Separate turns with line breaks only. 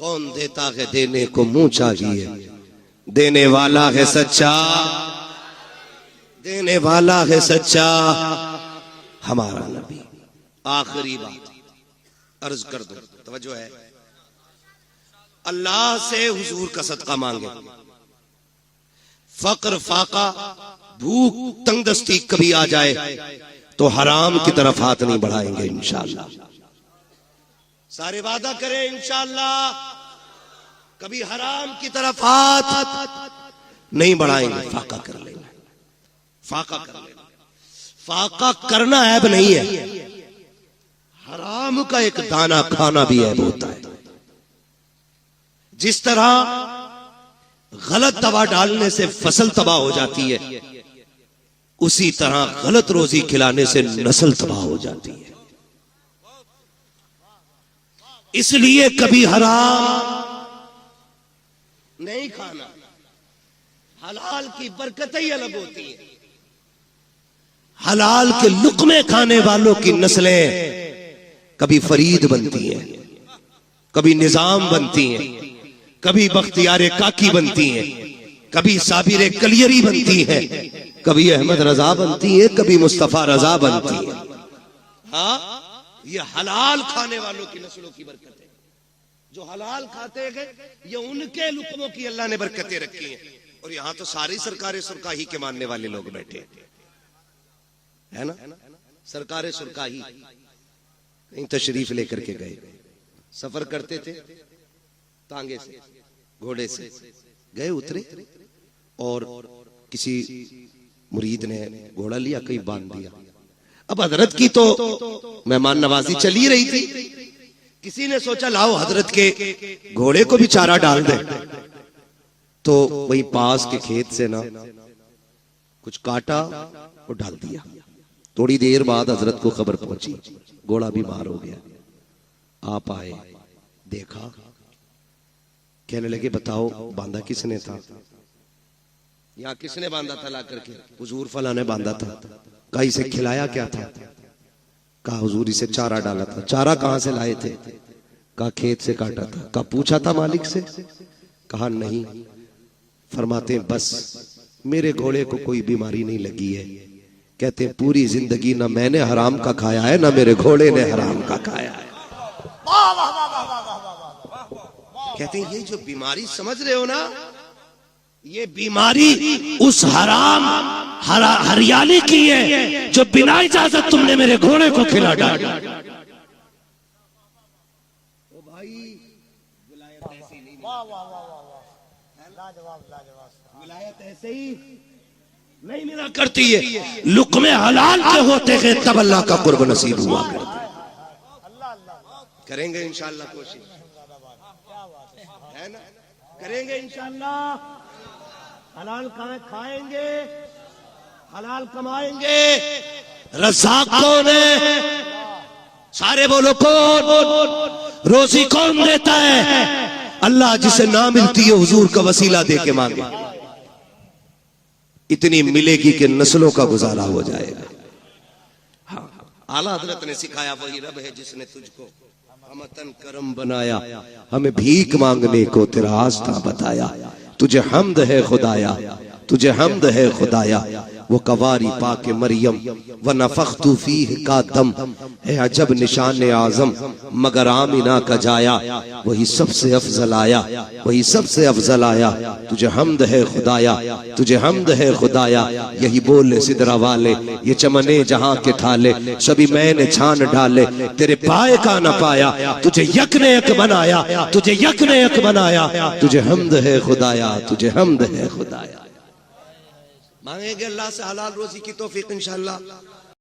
کون دیتا ہے دینے کو منہ چاہیے، دینے والا ہے سچا، دینے والا ہے سچا ہمارا نبی۔ آخری بات عرض کر دو، توجہ ہے، اللہ سے حضور کا صدقہ مانگے، فقر فاقہ بھوک تنگ دستی کبھی آ جائے تو حرام کی طرف ہاتھ نہیں بڑھائیں گے انشاءاللہ۔ سارے وعدہ کریں انشاءاللہ کبھی حرام کی طرف ہاتھ نہیں بڑھائیں گے، فاقہ کر لیں گے، فاقہ کر لیں گے۔ فاقہ کرنا عیب نہیں ہے، حرام کا ایک دانہ کھانا بھی عیب ہوتا ہے۔ جس طرح غلط دوا ڈالنے سے فصل تباہ ہو جاتی ہے، اسی طرح غلط روزی کھلانے سے نسل تباہ ہو جاتی ہے۔ اس لیے کبھی حرام نہیں کھانا، حلال کی برکتیں ہی الگ ہوتی ہیں۔ حلال کے لقمے کھانے والوں کی نسلیں کبھی فرید بنتی ہیں، کبھی نظام بنتی ہیں، کبھی بختیار کاکی بنتی ہیں، کبھی صابر کلیری بنتی ہیں، کبھی احمد رضا بنتی ہیں، کبھی مصطفیٰ رضا بنتی ہیں۔ ہاں، یہ حلال کھانے والوں کی نسلوں کی برکت ہے۔ جو حلال کھاتے گئے یہ ان کے لقموں کی اللہ نے برکتیں رکھی ہیں۔ اور یہاں تو ساری سرکار سرکاہی کے ماننے والے لوگ بیٹھے ہے نا، سرکار سرکاہی کہیں تشریف لے کر کے گئے، سفر کرتے تھے تانگے سے، گھوڑے سے گئے، اترے اور کسی مرید نے گھوڑا لیا، کہیں باندھ دیا۔ اب حضرت کی تو مہمان نوازی چلی رہی تھی، کسی نے سوچا لاؤ حضرت کے گھوڑے کو بھی چارہ ڈال دیں، تو وہی پاس کے کھیت سے نا کچھ کاٹا اور ڈال دیا۔ تھوڑی دیر بعد حضرت کو خبر پہنچی، گھوڑا بیمار ہو گیا۔ آپ آئے، دیکھا، کہنے لگے بتاؤ باندھا کس نے تھا؟ یہاں کس نے باندھا تھا؟ لا کر کے حضور فلاں نے باندھا تھا۔ کہا اسے کھلایا کیا تھا؟ کہا حضور اسے چارہ ڈالا تھا۔ چارہ کہاں سے لائے تھے؟ کہا کھیت سے کاٹا تھا۔ کہا پوچھا تھا مالک سے؟ کہا نہیں۔ فرماتے ہیں بس میرے گھوڑے کو کوئی بیماری نہیں لگی ہے۔ کہتے ہیں پوری زندگی نہ میں نے حرام کا کھایا ہے، نہ میرے گھوڑے نے حرام کا کھایا ہے۔ کہتے ہیں یہ جو بیماری سمجھ رہے ہو نا، یہ بیماری اس حرام ہریالی کی ہے جو بنا اجازت تم نے میرے گھوڑے کو کھلا ڈالا۔ بھائی ولایت ایسی نہیں، ولایت ایسے ہی نہیں ملا کرتی ہے، لقمے حلال کے ہوتے ہیں تب اللہ کا قرب نصیب ہوا کرتا ہے۔ کریں گے انشاءاللہ کوشش، ہے نا، کریں گے انشاءاللہ، حلال کھائیں گے، حلال کمائیں گے۔ رزاق کون ہے؟ سارے بولو کون؟ روزی کون دیتا ہے؟ اللہ۔ جسے نہ ملتی ہے حضور کا وسیلہ دے کے مانگے، اتنی ملے گی کہ نسلوں کا گزارا ہو جائے گا۔ اعلیٰ حضرت نے سکھایا وہی رب ہے جس نے تجھ کو ہمتن کرم بنایا، ہمیں بھیک مانگنے کو تیرا آستہ بتایا۔ تجھے حمد ہے خدایا، تجھے حمد ہے خدایا، وہ کواری پاک مریم ونفخت فیہ کا دم ہے عجب نشان اعظم، مگر آمینہ کا جایا وہی سب سے افضل آیا، وہی سب سے افضل آیا۔ تجھے حمد ہے خدایا، تجھے حمد ہے خدایا، یہی بولے سدرہ والے، یہ چمنے جہاں کے تھالے، سبھی میں نے چھان ڈالے، تیرے پائے کا نہ پایا، تجھے یک نے یک بنایا، تجھے یک نے یک بنایا۔ تجھے حمد ہے خدایا، تجھے حمد ہے خدایا۔ مانگیں گے اللہ سے حلال روزی کی توفیق انشاءاللہ۔